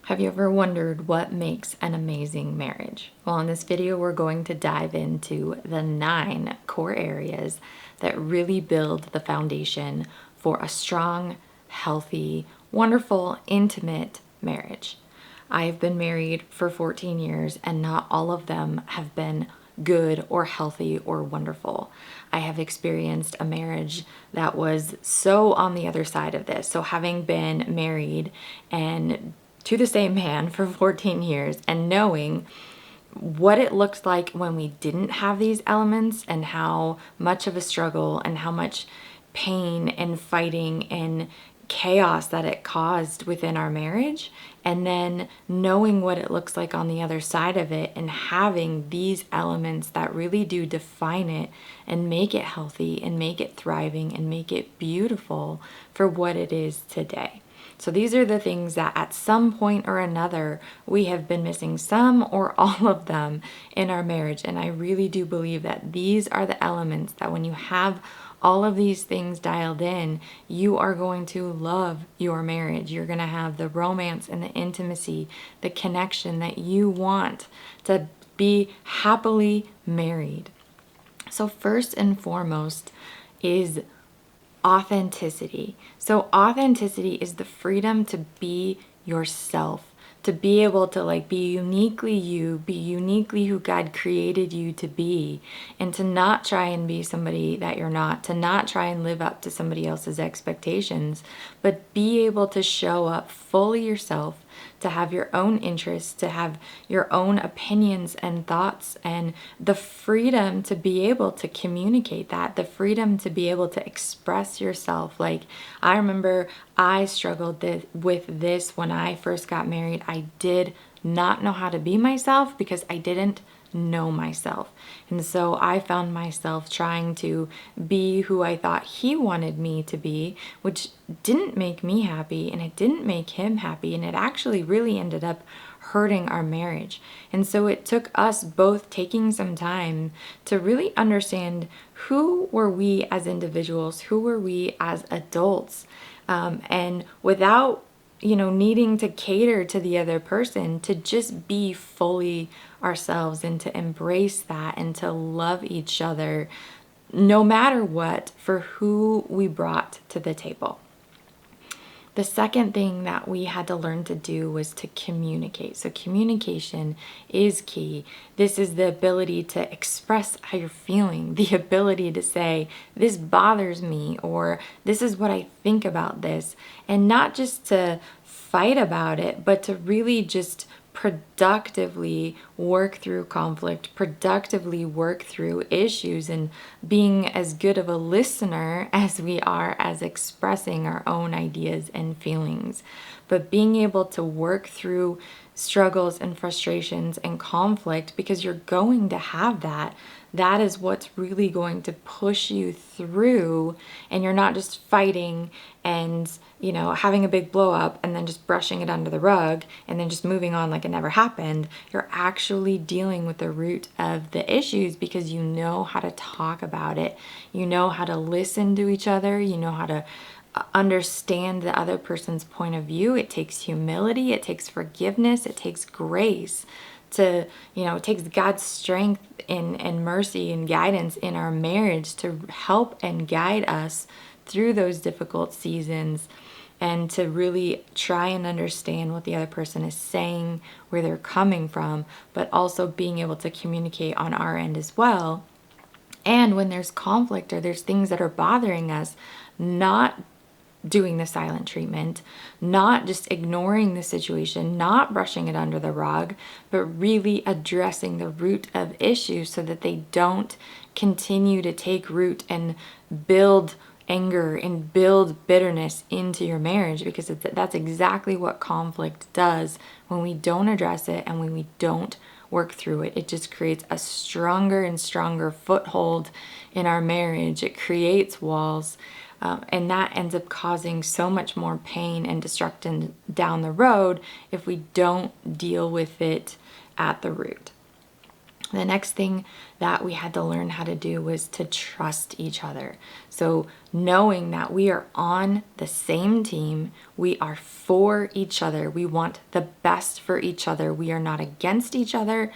Have you ever wondered what makes an amazing marriage? Well, in this video, we're going to dive into the 9 core areas that really build the foundation for a strong, healthy, wonderful, intimate marriage. I have been married for 14 years, and not all of them have been good or healthy or wonderful. I have experienced a marriage that was so on the other side of this. So having been married and to the same man for 14 years and knowing what it looked like when we didn't have these elements and how much of a struggle and how much pain and fighting and chaos that it caused within our marriage, and then knowing what it looks like on the other side of it and having these elements that really do define it and make it healthy and make it thriving and make it beautiful for what it is today. So these are the things that at some point or another we have been missing, some or all of them in our marriage. And I really do believe that these are the elements that when you have all of these things dialed in, you are going to love your marriage. You're going to have the romance and the intimacy, the connection that you want to be happily married. So first and foremost is authenticity. So authenticity is the freedom to be yourself, to be able to be uniquely you, be uniquely who God created you to be, and to not try and be somebody that you're not, to not try and live up to somebody else's expectations, but be able to show up fully yourself, to have your own interests, to have your own opinions and thoughts, and the freedom to be able to communicate that, the freedom to be able to express yourself. Like, I remember I struggled with this when I first got married. I did not know how to be myself because I didn't know myself. And so I found myself trying to be who I thought he wanted me to be, which didn't make me happy and it didn't make him happy, and it actually really ended up hurting our marriage. And so it took us both taking some time to really understand who were we as individuals, who were we as adults, and without needing to cater to the other person, to just be fully ourselves and to embrace that and to love each other no matter what for who we brought to the table. The second thing that we had to learn to do was to communicate. So communication is key. This is the ability to express how you're feeling, the ability to say, this bothers me, or this is what I think about this, and not just to fight about it, but to really just productively work through conflict, productively work through issues, and being as good of a listener as we are as expressing our own ideas and feelings. But being able to work through struggles and frustrations and conflict, because you're going to have that. That is what's really going to push you through, and you're not just fighting and having a big blow up and then just brushing it under the rug and then just moving on like it never happened. You're actually dealing with the root of the issues because you know how to talk about it. You know how to listen to each other. You know how to understand the other person's point of view. It takes humility, it takes forgiveness, it takes grace to, it takes God's strength and mercy and guidance in our marriage to help and guide us through those difficult seasons, and to really try and understand what the other person is saying, where they're coming from, but also being able to communicate on our end as well. And when there's conflict or there's things that are bothering us, not doing the silent treatment, not just ignoring the situation, not brushing it under the rug, but really addressing the root of issues so that they don't continue to take root and build anger and build bitterness into your marriage, because that's exactly what conflict does when we don't address it and when we don't work through it. It just creates a stronger and stronger foothold in our marriage. It creates walls. And that ends up causing so much more pain and destruction down the road if we don't deal with it at the root. The next thing that we had to learn how to do was to trust each other. So knowing that we are on the same team, we are for each other, we want the best for each other, we are not against each other,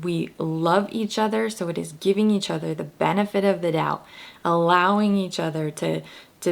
we love each other. So it is giving each other the benefit of the doubt, allowing each other to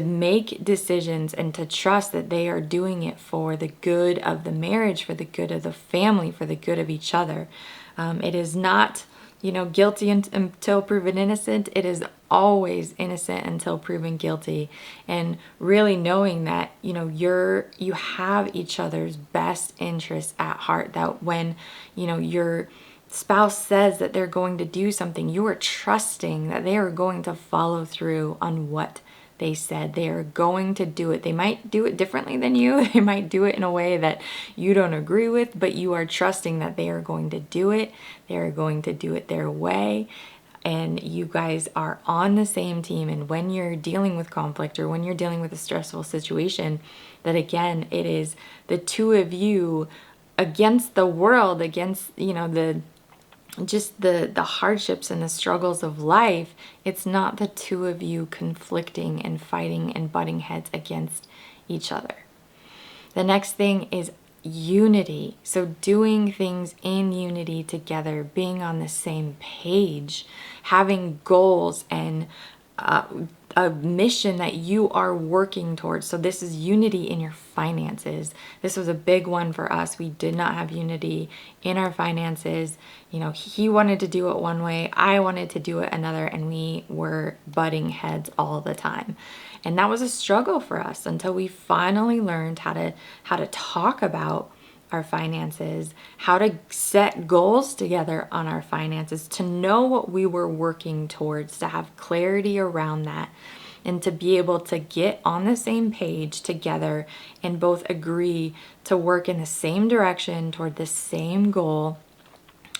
make decisions and to trust that they are doing it for the good of the marriage, for the good of the family, for the good of each other. It is not, guilty until proven innocent. It is always innocent until proven guilty. And really knowing that, you have each other's best interests at heart, that when, your spouse says that they're going to do something, you are trusting that they are going to follow through on what they said. They are going to do it. They might do it differently than you. They might do it in a way that you don't agree with, but you are trusting that they are going to do it. They are going to do it their way. And you guys are on the same team. And when you're dealing with conflict or when you're dealing with a stressful situation, that again, it is the two of you against the world, against, the hardships and the struggles of life. It's not the two of you conflicting and fighting and butting heads against each other. The next thing is unity. So doing things in unity together, being on the same page, having goals and a mission that you are working towards. So this is unity in your finances. This was a big one for us. We did not have unity in our finances. He wanted to do it one way, I wanted to do it another, and we were butting heads all the time. And that was a struggle for us until we finally learned how to talk about our finances, how to set goals together on our finances, to know what we were working towards, to have clarity around that, and to be able to get on the same page together and both agree to work in the same direction toward the same goal.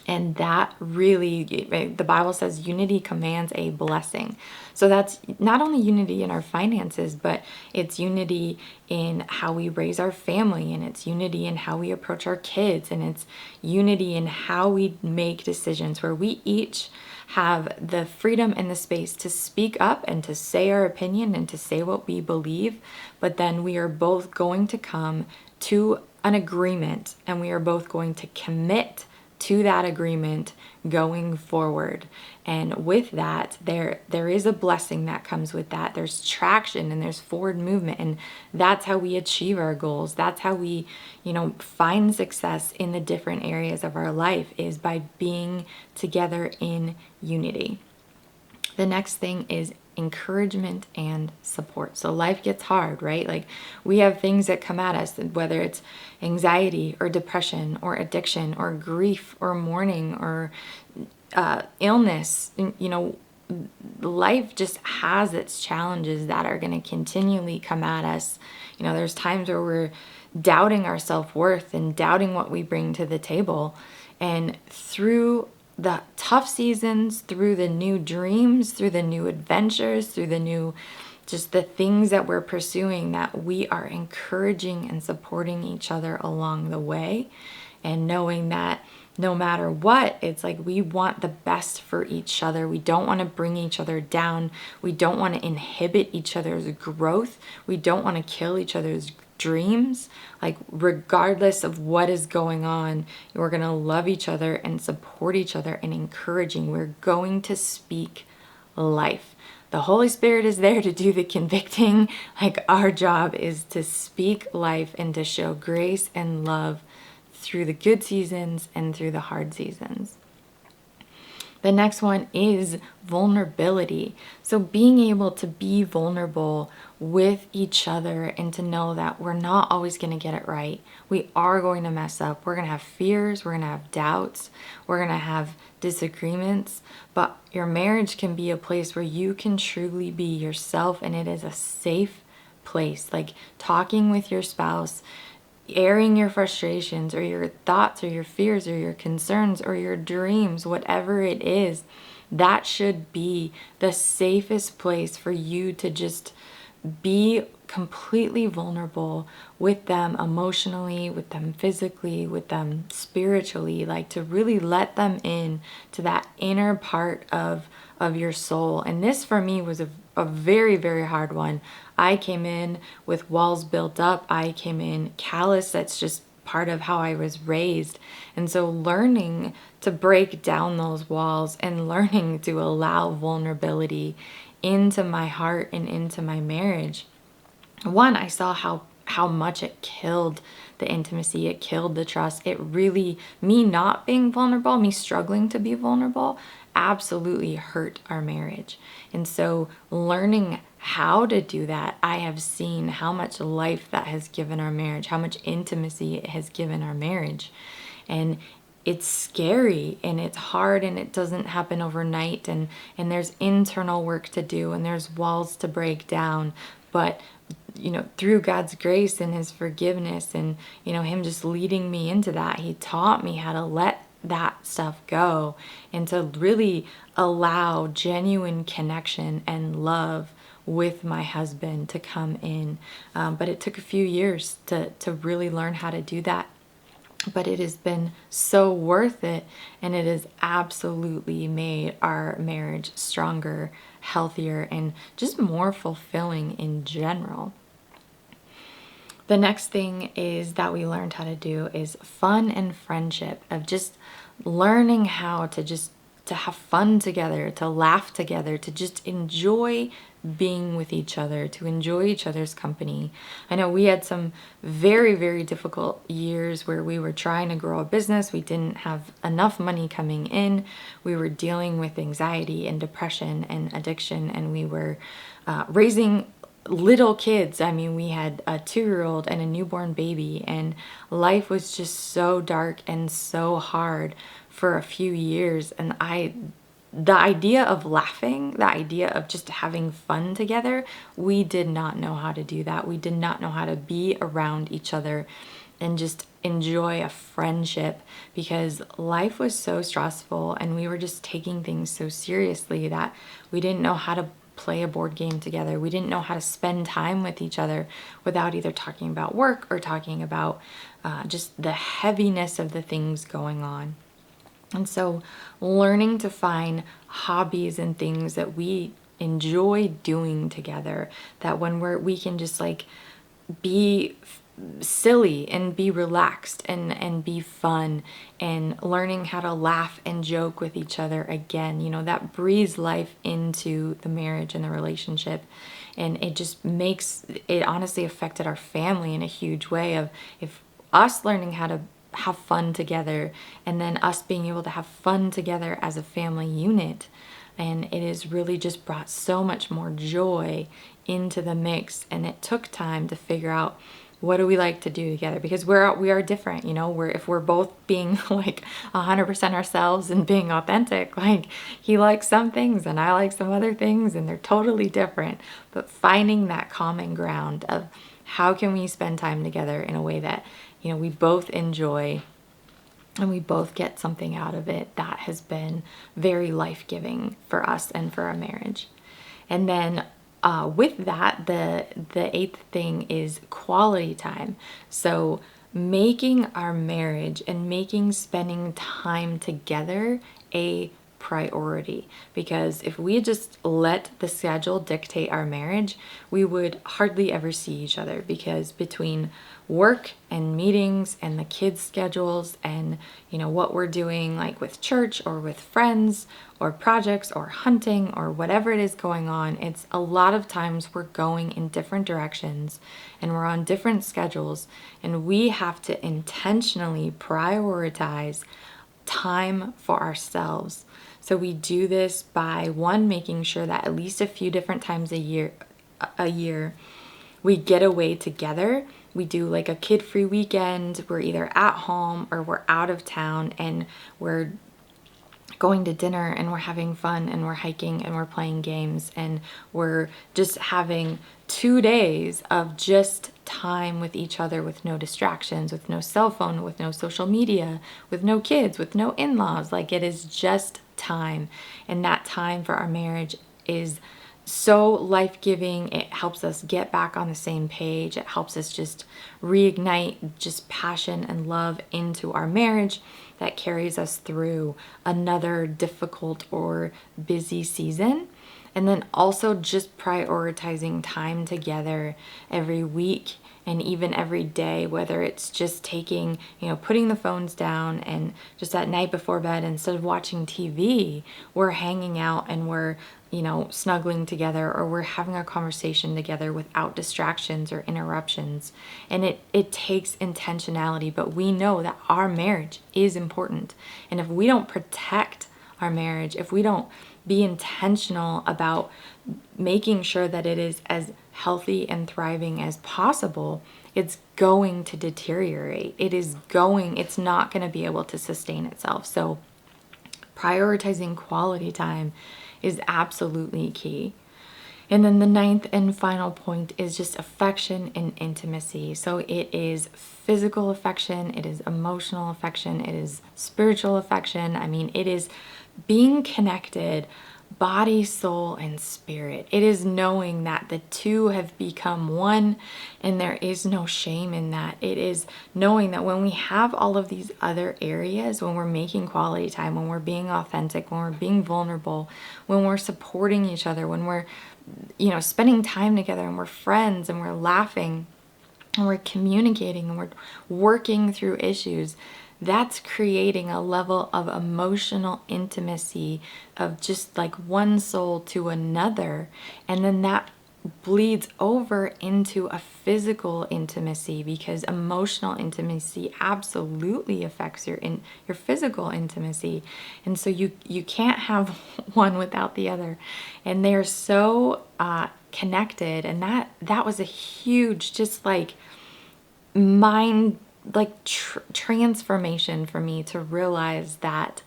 And that really, the Bible says unity commands a blessing. So that's not only unity in our finances, but it's unity in how we raise our family, and it's unity in how we approach our kids, and it's unity in how we make decisions, where we each have the freedom and the space to speak up and to say our opinion and to say what we believe. But then we are both going to come to an agreement, and we are both going to commit to that agreement going forward. And with that, there is a blessing that comes with that. There's traction and there's forward movement, and that's how we achieve our goals. That's how we, find success in the different areas of our life, is by being together in unity. The next thing is encouragement and support. So life gets hard, right? Like, we have things that come at us, whether it's anxiety or depression or addiction or grief or mourning or illness. Life just has its challenges that are going to continually come at us. There's times where we're doubting our self-worth and doubting what we bring to the table. And through the tough seasons, through the new dreams, through the new adventures, through the new, just the things that we're pursuing, that we are encouraging and supporting each other along the way, and knowing that no matter what, it's like we want the best for each other. We don't want to bring each other down. We don't want to inhibit each other's growth. We don't want to kill each other's dreams. Like, regardless of what is going on, we're going to love each other and support each other and encouraging. We're going to speak life. The Holy Spirit is there to do the convicting. Like, our job is to speak life and to show grace and love through the good seasons and through the hard seasons. The next one is vulnerability. So being able to be vulnerable with each other and to know that we're not always going to get it right. We are going to mess up. We're going to have fears. We're going to have doubts. We're going to have disagreements. But your marriage can be a place where you can truly be yourself, and it is a safe place. Like, talking with your spouse, airing your frustrations or your thoughts or your fears or your concerns or your dreams, whatever it is, that should be the safest place for you to just be completely vulnerable with them emotionally, with them physically, with them spiritually, like to really let them in to that inner part of your soul. And this for me was a very, very hard one. I came in with walls built up. I came in callous. That's just part of how I was raised. And so learning to break down those walls and learning to allow vulnerability into my heart and into my marriage. One, I saw how much it killed the intimacy, it killed the trust. It really, me not being vulnerable, me struggling to be vulnerable, absolutely hurt our marriage. And so learning how to do that, I have seen how much life that has given our marriage, how much intimacy it has given our marriage. And it's scary and it's hard and it doesn't happen overnight, and there's internal work to do and there's walls to break down. But through God's grace and his forgiveness and him just leading me into that, he taught me how to let that stuff go and to really allow genuine connection and love with my husband to come in. But it took a few years to really learn how to do that. But it has been so worth it, and it has absolutely made our marriage stronger, healthier, and just more fulfilling in general. The next thing is that we learned how to do is fun and friendship, of just learning how to have fun together, to laugh together, to just enjoy being with each other, to enjoy each other's company. I know we had some very, very difficult years where we were trying to grow a business. We didn't have enough money coming in. We were dealing with anxiety and depression and addiction, and we were raising little kids. I mean, we had a 2-year-old and a newborn baby, and life was just so dark and so hard for a few years. And the idea of laughing, the idea of just having fun together, we did not know how to do that. We did not know how to be around each other and just enjoy a friendship, because life was so stressful and we were just taking things so seriously that we didn't know how to play a board game together. We didn't know how to spend time with each other without either talking about work or talking about just the heaviness of the things going on. And so learning to find hobbies and things that we enjoy doing together, that when we can just like be silly and be relaxed and be fun, and learning how to laugh and joke with each other again, that breathes life into the marriage and the relationship. And it just makes it, honestly affected our family in a huge way, of if us learning how to have fun together, and then us being able to have fun together as a family unit. And it has really just brought so much more joy into the mix. And it took time to figure out, what do we like to do together? Because we are different, if we're both being like 100% ourselves and being authentic, like he likes some things and I like some other things, and they're totally different. But finding that common ground of how can we spend time together in a way that we both enjoy and we both get something out of it, that has been very life-giving for us and for our marriage. And then with that, the 8th thing is quality time. So making our marriage and making spending time together a priority, because if we just let the schedule dictate our marriage, we would hardly ever see each other, because between work and meetings and the kids' schedules and what we're doing, like with church or with friends or projects or hunting or whatever it is going on, it's a lot of times we're going in different directions and we're on different schedules, and we have to intentionally prioritize time for ourselves. So we do this by, one, making sure that at least a few different times a year we get away together. We do like a kid-free weekend. We're either at home or we're out of town, and we're going to dinner and we're having fun and we're hiking and we're playing games, and we're just having 2 days of just time with each other, with no distractions, with no cell phone, with no social media, with no kids, with no in-laws. Like, it is just time. And that time for our marriage is so life-giving. It helps us get back on the same page. It helps us just reignite just passion and love into our marriage that carries us through another difficult or busy season. And then also just prioritizing time together every week and even every day, whether it's just taking, putting the phones down, and just at night before bed, instead of watching TV, we're hanging out and we're, snuggling together, or we're having a conversation together without distractions or interruptions. And it takes intentionality, but we know that our marriage is important. And if we don't protect our marriage, if we don't be intentional about making sure that it is as healthy and thriving as possible, it's going to deteriorate. It's not going to be able to sustain itself. So prioritizing quality time is absolutely key. And then the ninth and final point is just affection and intimacy. So it is physical affection, it is emotional affection, it is spiritual affection. I mean, it is being connected, body, soul, and spirit. It is knowing that the two have become one, and there is no shame in that. It is knowing that when we have all of these other areas, when we're making quality time, when we're being authentic, when we're being vulnerable, when we're supporting each other, when we're, spending time together, and we're friends, and we're laughing, and we're communicating, and we're working through issues, that's creating a level of emotional intimacy of just like one soul to another. And then that bleeds over into a physical intimacy, because emotional intimacy absolutely affects your physical intimacy. And so you can't have one without the other. And they're so connected. And that was a huge, just like mind transformation for me, to realize that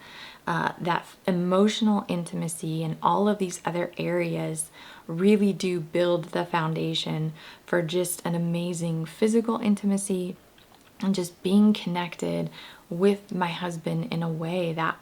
that emotional intimacy and all of these other areas really do build the foundation for just an amazing physical intimacy, and just being connected with my husband in a way that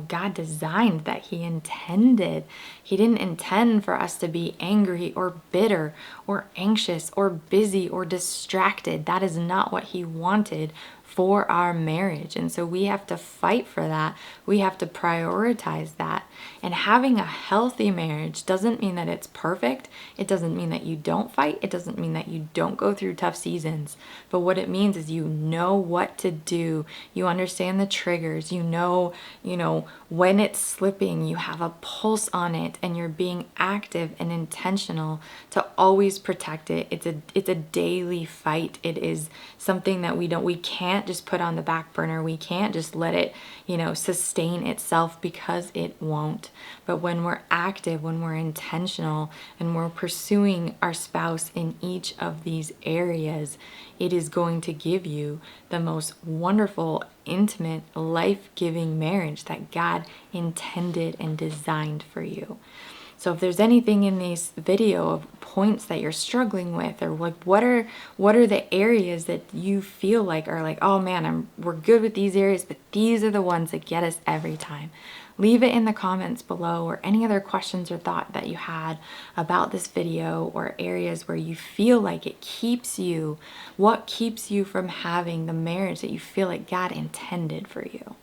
God designed, that he intended. He didn't intend for us to be angry or bitter or anxious or busy or distracted. That is not what he wanted for our marriage. And so we have to fight for that. We have to prioritize that. And having a healthy marriage doesn't mean that it's perfect. It doesn't mean that you don't fight. It doesn't mean that you don't go through tough seasons. But what it means is you know what to do. You understand the triggers. You know, when it's slipping, you have a pulse on it, and you're being active and intentional to always protect it. It's a daily fight. It is something that we can't just put on the back burner. We can't just let it, sustain itself, because it won't. But when we're active, when we're intentional, and we're pursuing our spouse in each of these areas, it is going to give you the most wonderful, intimate, life-giving marriage that God intended and designed for you. So if there's anything in this video of points that you're struggling with, or like what are the areas that you feel like are like, oh man, we're good with these areas, but these are the ones that get us every time. Leave it in the comments below, or any other questions or thought that you had about this video, or areas where you feel like what keeps you from having the marriage that you feel like God intended for you.